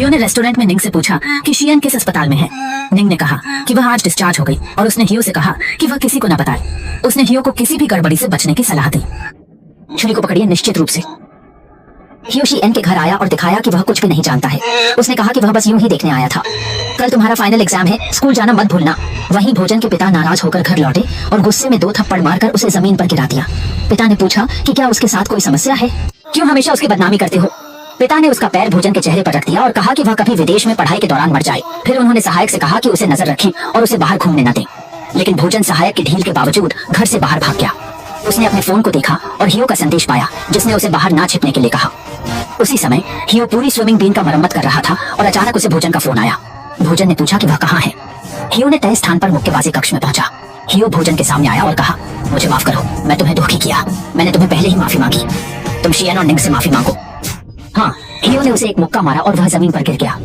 हियो ने रेस्टोरेंट में निंग से पूछा कि शियन किस अस्पताल में है। निंग ने कहा कि वह आज डिस्चार्ज हो गई और उसने हियो से कहा कि वह किसी को न बताए। उसने हियो को किसी भी गड़बड़ी से बचने की सलाह दी। छुरी को पकड़िए निश्चित रूप से। हियो शियन के घर आया और दिखाया कि वह कुछ भी नहीं जानता है। उसने कहा कि वह बस यूं ही देखने आया था। कल तुम्हारा फाइनल एग्जाम है, स्कूल जाना मत भूलना। वहीं भोजन के पिता नाराज होकर घर लौटे और गुस्से में 2 थप्पड़ मारकर उसे जमीन पर गिरा दिया। पिता ने पूछा कि क्या उसके साथ कोई समस्या है, क्यों हमेशा उसकी बदनामी करते हो। पिता ने उसका पैर भोजन के चेहरे पर रख दिया और कहा कि वह कभी विदेश में पढ़ाई के दौरान मर जाए। फिर उन्होंने सहायक से कहा कि उसे नजर रखें और उसे बाहर घूमने न दें। लेकिन भोजन सहायक की ढील के बावजूद घर से बाहर भाग गया। उसने अपने फोन को देखा और हियो का संदेश पाया जिसने उसे बाहर ना छिपने के लिए कहा। उसी समय हियो पूरी स्विमिंग बीन का मरम्मत कर रहा था और अचानक उसे भोजन का फोन आया। भोजन ने पूछा कि वह कहाँ है। हियो ने तय स्थान पर मुक्केबाजी कक्ष में पहुंचा। हियो भोजन के सामने आया और कहा, मुझे माफ करो, मैं तुम्हें धोखा किया। मैंने तुम्हें पहले ही माफी मांगी। तुम शियन और निंग से माफी मांगो। हाँ। हियो ने उसे एक मुक्का मारा और वह जमीन पर गिर गया।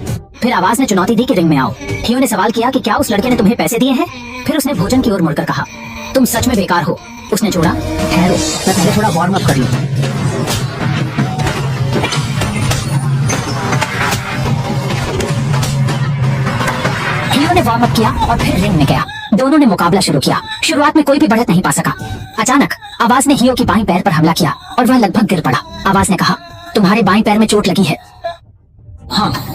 फिर आवाज ने चुनौती दी कि रिंग में आओ। हियो ने सवाल किया कि क्या उस लड़के ने तुम्हें पैसे दिए हैं। फिर उसने भोजन की ओर मुड़कर कहा, तुम सच में बेकार हो। उसने जोड़ा, ठहरो, मैं पहले थोड़ा वार्म अप कर लूं। हियो ने वार्म अप किया और फिर रिंग में गया। दोनों ने मुकाबला शुरू किया। शुरुआत में कोई भी बढ़त नहीं पा सका। अचानक आवाज ने हियो की बाईं पैर पर हमला किया और वह लगभग गिर पड़ा। आवाज ने कहा, तुम्हारे बाईं पैर में चोट लगी है। हाँ।